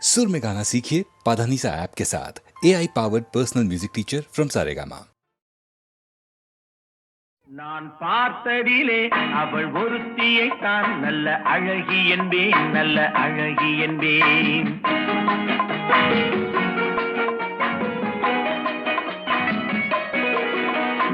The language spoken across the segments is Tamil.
सुर में गाना सीखिए पाधानीसा ऐप के साथ। AI powered personal music teacher from Saregama. நான் பார்த்ததிலே அவள் ஒருத்தியைத்தான் நல்ல அழகி என்பேன், நல்ல அழகி என்பேன்.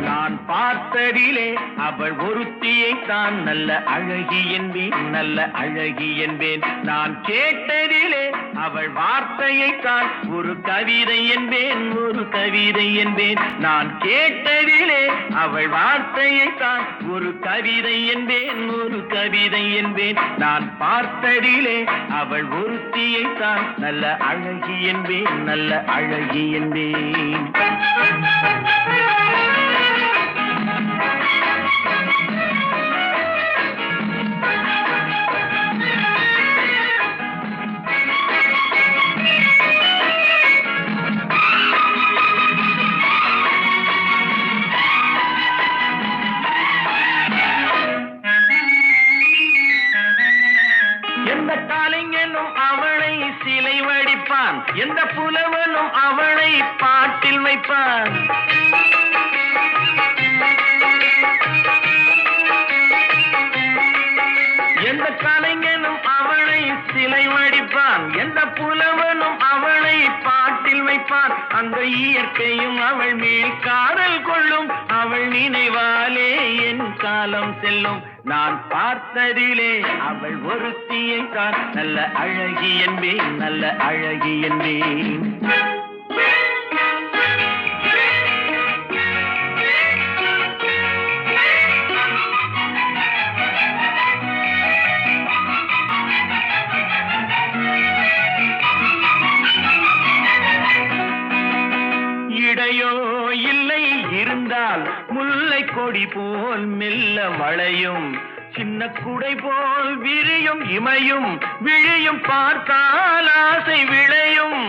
நான் பார்த்ததிலே அவள் ஒருத்தியைத்தான் நல்ல அழகி என்பேன், நல்ல அழகி என்பேன். நான் கேட்டதிலே அவள் வார்த்தையைத்தான் ஒரு கவிதை என்பேன், ஒரு கவிதை என்பேன். நான் கேட்டதிலே அவள் வார்த்தையைத்தான் ஒரு கவிதை என்பேன், ஒரு கவிதை என்பேன். நான் பார்த்ததிலே அவள் ஒருத்தியைத்தான் நல்ல அழகி என்பேன், நல்ல அழகி என்பேன். எந்த காலைஞனும் அவளை சிலை வடிப்பான், எந்த புலவனும் அவளை பாட்டில் வைப்பான். எந்த கலைஞனும் அவளை சிலை வடிப்பான், எந்த புலவனும் அவளை பாட்டில் வைப்பான். அந்த இயற்கையும் அவள் மேல் காதல் கொள்ளும், அவள் நினைவாலே என் காலம் செல்லும். நான் பார்த்ததிலே அவள் ஒருத்தியை தான் நல்ல அழகி என்பேன், நல்ல அழகி என்பேன். இடையோ இல்லை இருந்தால் முல்லை கொடி போல் மெல்ல வளையும், சின்ன குடை போல் விரியும் இமையும் விழியும் பார்த்தால் ஆசை விளையும்.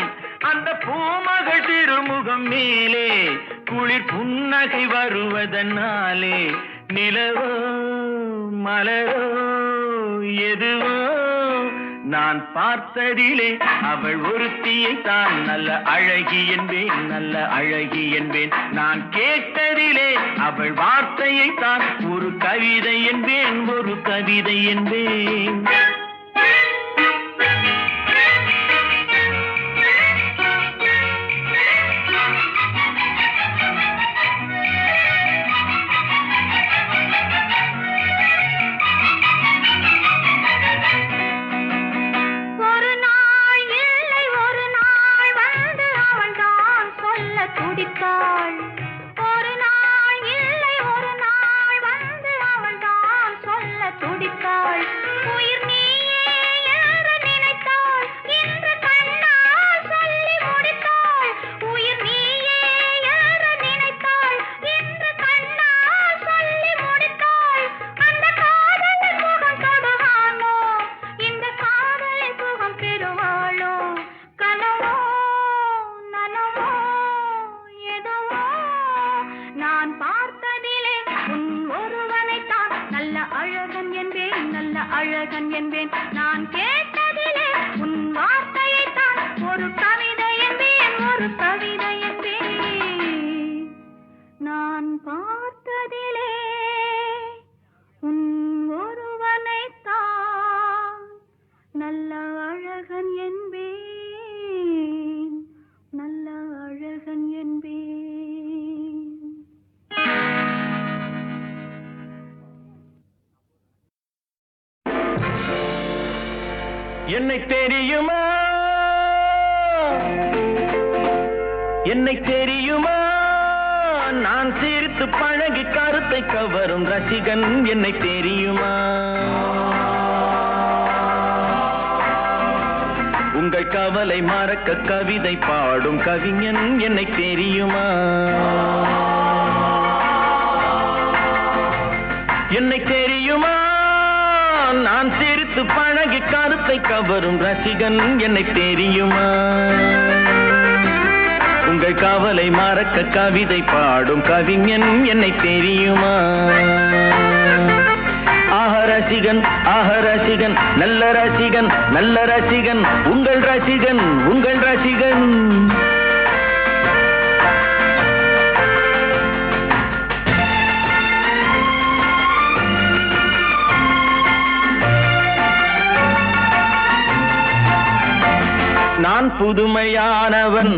அந்த பூமகள் திருமுகம் மேலே குளிர் புன்னகை வருவதனாலே நிலவோ மலரோ எதுவோ நான் பார்த்ததிலே அவள் ஒருத்தியை தான் நல்ல அழகி என்பேன், நல்ல அழகி என்பேன். நான் கேட்டதிலே அவள் வார்த்தையை தான் ஒரு கவிதை என்பேன், ஒரு கவிதை என்பேன். அழகன் என்பேன். நான் கேட்டதிலே உன் வார்த்தையை தான் ஒரு கவிதை என்பேன், ஒரு கவிதை என்பேன். நான் பார்த்ததிலே உன் ஒருவனை தான் நல்ல அழகன் என்பேன், நல்ல அழகன் என்பேன். என்னை தெரியுமா, என்னை தெரியுமா, நான் சிரித்து பழகி கருத்தை கவரும் ரசிகன் என்னை தெரியுமா. உங்கள் கவலை மறக்க கவிதை பாடும் கவிஞன் என்னை தெரியுமா. என்னை தெரியுமா, நான் சிரித்து பழகி கருத்தை கவரும் ரசிகன் என்னை தெரியுமா. உங்கள் கவலை மறக்க கவிதை பாடும் கவிஞன் என்னை தெரியுமா. ஆஹா ரசிகன் ஆஹ ரசிகன் நல்ல ரசிகன் நல்ல ரசிகன் உங்கள் ரசிகன் உங்கள் ரசிகன். நான் புதுமையானவன்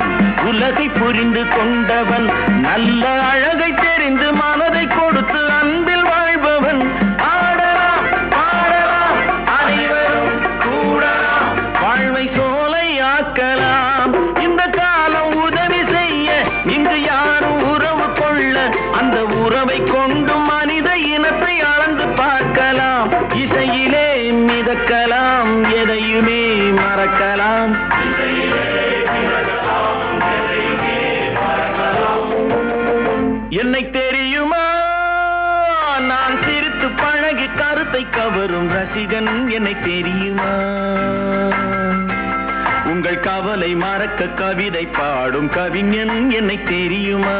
உலகை புரிந்து கொண்டவன் நல்ல அழகை தெரிந்து மனதை கொடுத்து அன்பில் வாழ்பவன். ஆடலாம் பாடலாம் அனைவரும் கூடலாம் வாழ்வை சோலையாக்கலாம். இந்த காலம் உதவி செய்ய இங்கு யாரும் உறவு கொள்ள அந்த உறவை கொண்டு மனித இனத்தை அளந்து பார்க்கலாம். இசையிலே மிதக்கலாம் எதையுமே மறக்கலாம். என்னை தெரியுமா நான் சிரித்து பழகி கருத்தை கவரும் ரசிகன் என்னை தெரியுமா. உங்கள் கவலை மறக்க கவிதை பாடும் கவிஞன் என்னை தெரியுமா.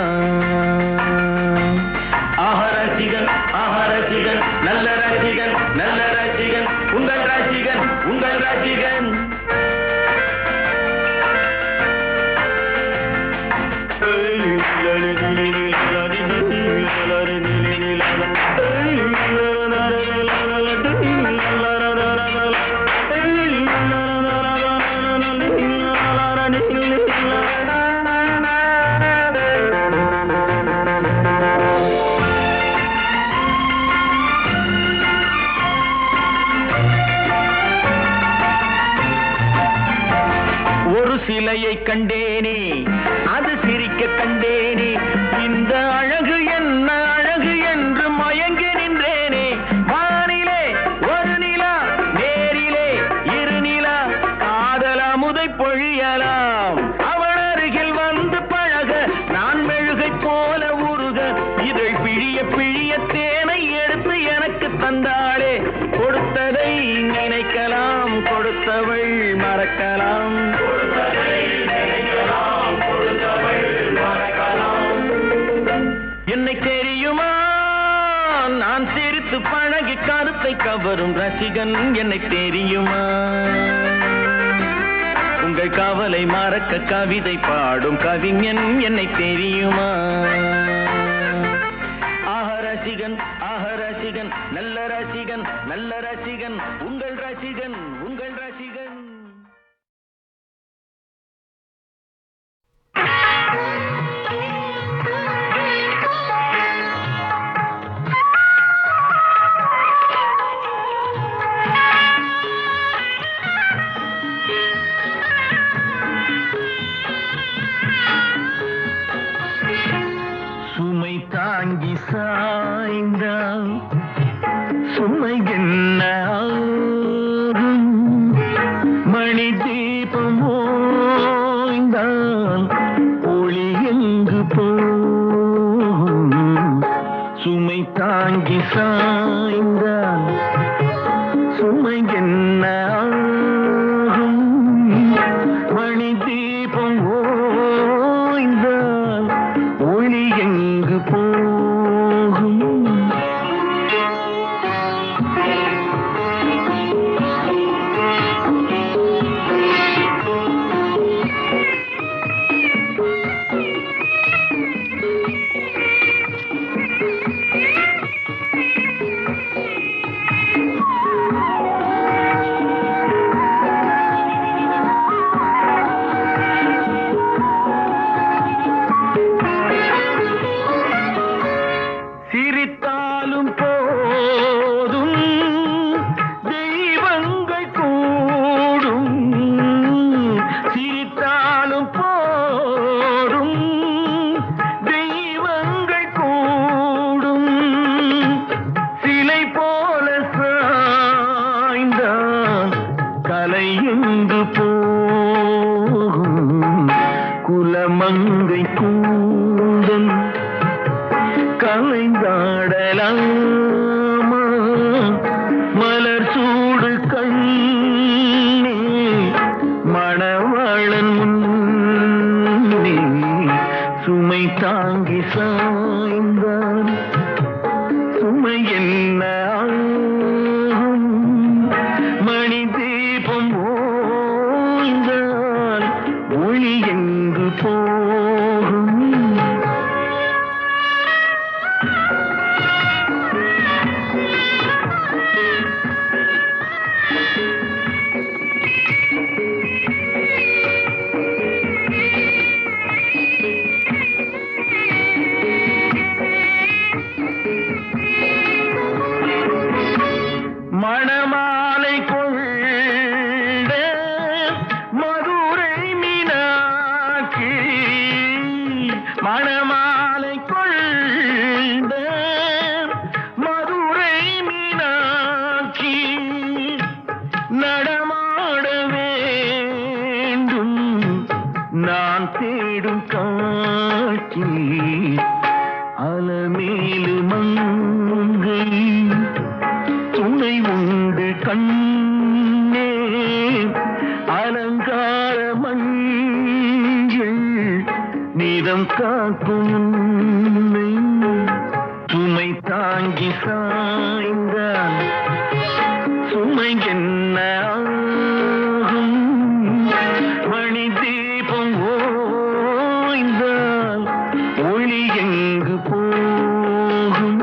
ஆஹ ரசிகன் ஆஹ ரசிகன் நல்ல ரசிகன் நல்ல ரசிகன் உங்கள் ரசிகன் உங்கள் ரசிகன். ஒரு சிலையை கண்டேனே அது சிரிக்க கண்டேனே இந்த அழகு என்ன அழகு என்று மயங்கி நின்றேனே. வானிலே ஒரு நிலா நேரிலே இரு நிலா காதல் அமுதை பொழியலாம். அவள் அருகில் வந்து பழக நான் மெழுகை போல உருக இதழ் பிழிய பிழிய தேனை எடுத்து எனக்கு தந்தாளே. கொடுத்ததை நினைக்கலாம் கொடுத்தவள் மறக்கலாம். என்னை தெரியுமா நான் சிரித்து பழகி கருத்தை கவரும் ரசிகன் என்னை தெரியுமா. உங்கள் கவலை மறக்க கவிதை பாடும் கவிஞன் என்னை தெரியுமா. ஆஹ ரசிகன் ஆஹ ரசிகன் நல்ல ரசிகன் நல்ல ரசிகன் உங்கள் ரசிகன் உங்கள் ரசிகன். சுமை தாங்கி சாய்ந்தால் சுமை என்ன ஆகும்? மணி தீபம் ஓய்ந்தால் ஒளி எங்கு போகும்? சுமை தாங்கி சாய்ந்தால் சுமை என்ன ஆகும்? மணி தீபம் ஓய்ந்தால் ஒளி எங்கு போகும்? சிரித்தாலும் போதும் தெய்வங்கள் கூடும். சிரித்தாலும் போதும் தெய்வங்கள் கூடும். சிலை போல சாய்ந்தான் கலை எங்கு போகும்? குலமங்கை கூந்தன் கலைந்தாடலாமா? மலர் சூடு கண்ணே மணவாளன் முன்னே சுமை தாங்கி சாய்ந்தான் சுமை என்ன ஆகும்? ஒளி எங்கு போகும் மணமாலை கொண்ட மதுரை மீனாட்சி மணமாலை கொண்ட மதுரை மீனாட்சி நடமாட வேண்டும் நான் தேடும் காட்சி அலமேலு மங்கை துணை உண்டு கண்ணே அலங்கார மஞ்சள் நீதம் காக்கும் உன்னை சுமை தாங்கி சாய்ந்தான் சுமை என்ன ஆகும் மணி தீபம் ஓய்ந்தால் ஒளி எங்கு போகும்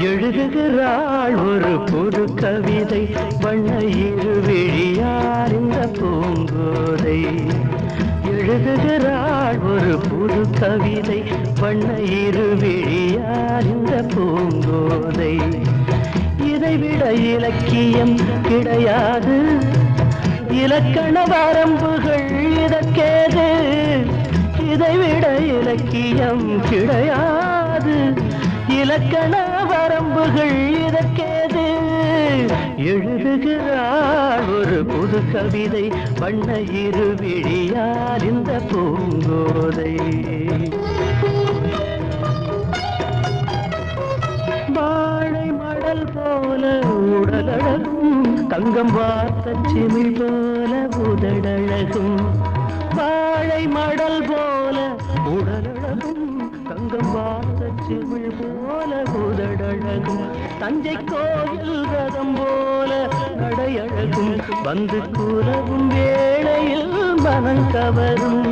எழுதுகிறாள் ஒரு புது கவிதை வண்ண இருவிழியார் இந்த பூங்கோதை எழுதுகிறாள் ஒரு புது கவிதை வண்ண இருவிழியார் இந்த பூங்கோதை இதைவிட இலக்கியம் கிடையாது இலக்கண வரம்புகள் இதற்கேது இதைவிட இலக்கியம் கிடையாது இலக்கண வரம்புகள் இதற்கேது எழுதுகிறாள் ஒரு புது கவிதை வண்ண இருவிழியார் இந்த பூங்கோதை வாழை மடல் போல உடலழகும் தங்கம் வார்த்த சிமிழ் போல உதடழகும் வாழை மடல் போல உடலழகும் தங்கம் வார்த்த சிமிழ் போல உதடழகும் தஞ்சை கோயில் ரதம் போல நடையழகும் வந்து கூறவும் வேளையில் மனம் கவரும்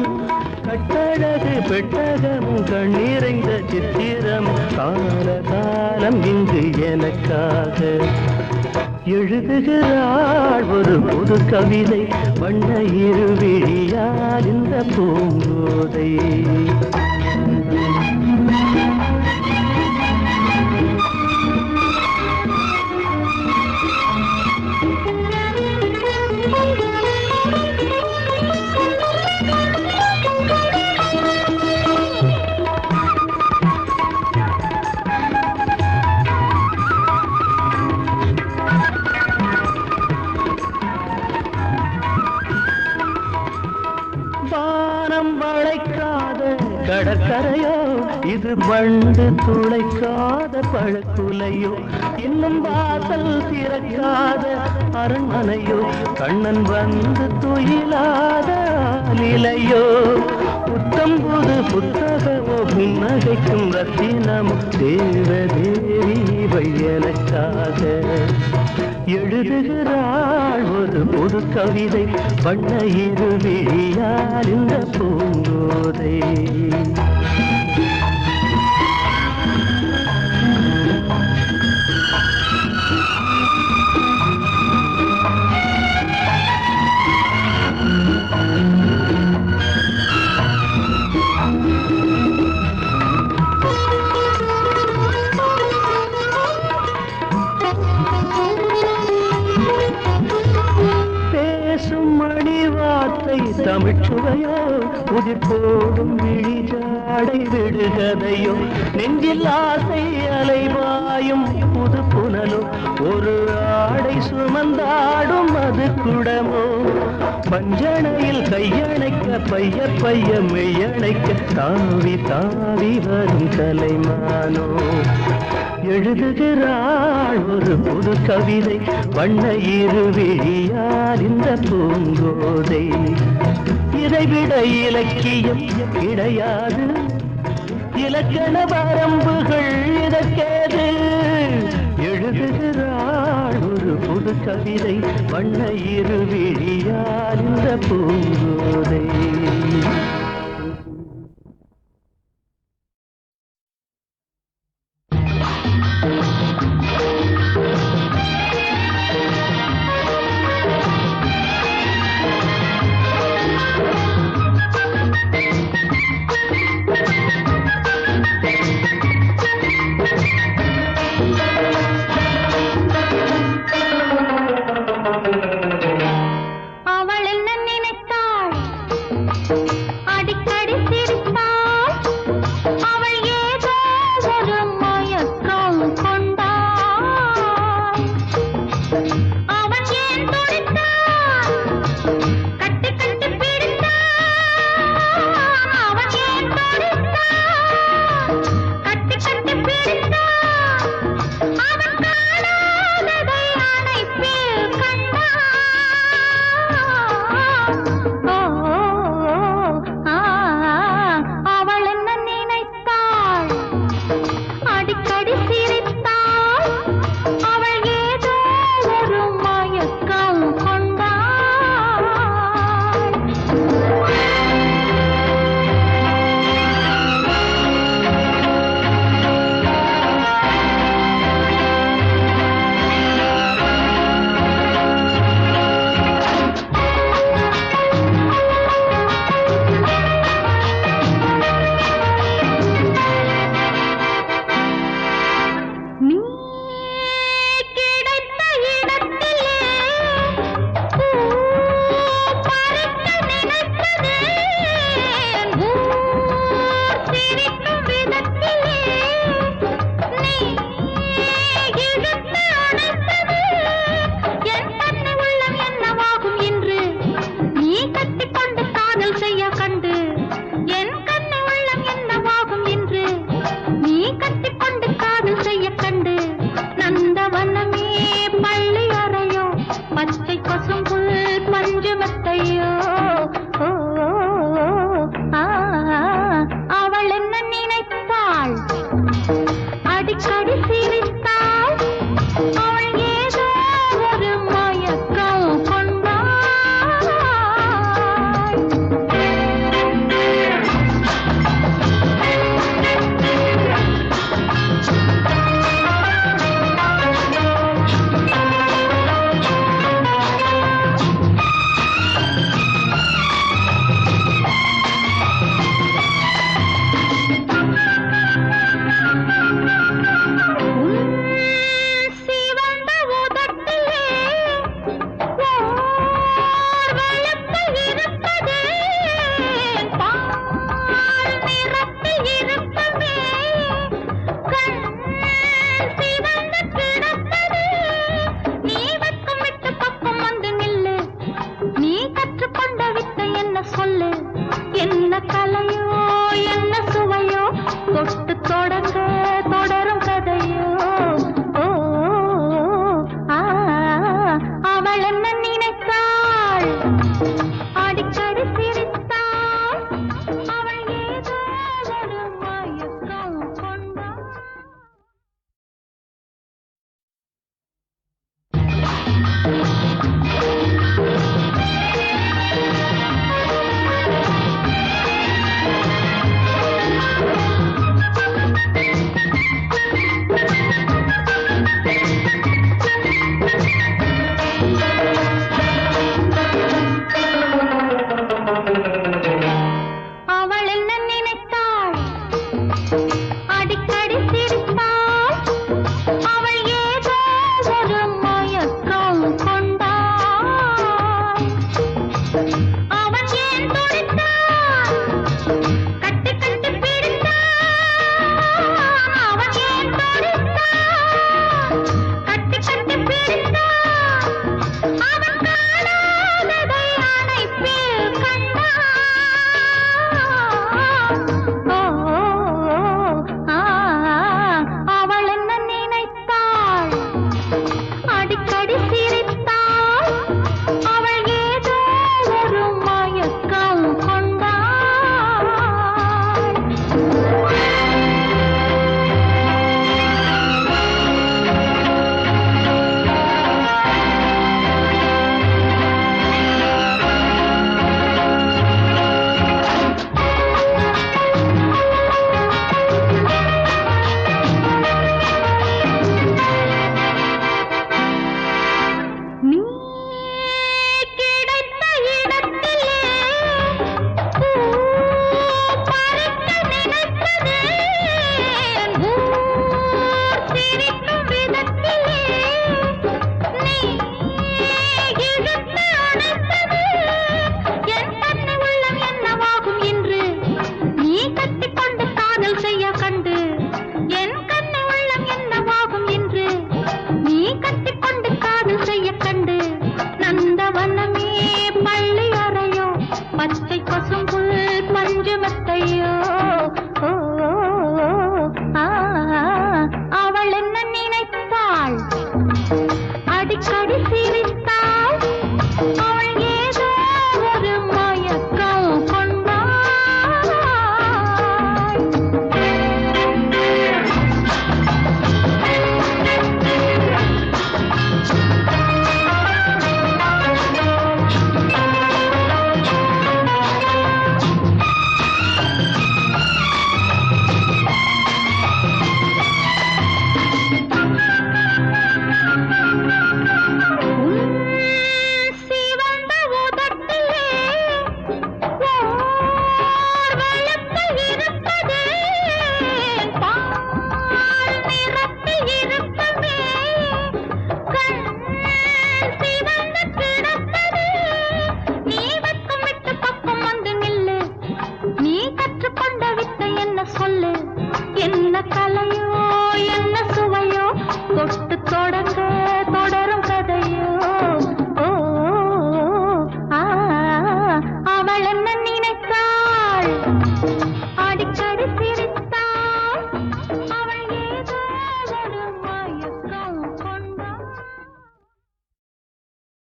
கட்டழகு பெட்டகமும் கண்ணீரைந்த சித்திரம் கால காலம் இங்கு எனக்காக எழுதுகிறாள் ஒரு புது கவிதை வண்ண இருவிழியார் இந்த பூங்கோதை கடற்கரையோ இது வண்டு துளைக்காத பழக்குலையோ இன்னும் வாசல் திறக்காத அரண்மனையோ கண்ணன் வந்து துயிலாத நிலையோ புத்தம் புது புத்தகமோ புன்னகைக்கும் ரத்தினமோ தேவதேவி வையனுக்காக எழுதுகிறாள் ஒரு புது கவிதை வண்ண இருவிழியார் இந்த பூங்கோதை பேசும் மணி வார்த்தை தமிழ்ச்சுவையோ உதிர் போடும் விழிஜாடை விடுகதையோ நெஞ்சில் ஆசை அலைவாயும் புது புனலோ ஒரு ஆடை சுமந்தாடும் அது குடமோ பஞ்சணையில் கையணைக்க பைய பைய மெய்யணைக்க தாவி தாவி வரும் கலைமானோ எழுதுகிறாள் ஒரு புது கவிதை வண்ண இருவிழியார் இந்த பூங்கோதை இதைவிட இலக்கியம் கிடையாது இலக்கண வரம்புகள் இதற்கேது எழுதுகிறாள் ஒரு புது கவிதை வண்ண இருவிழியார் இந்த பூங்கோதை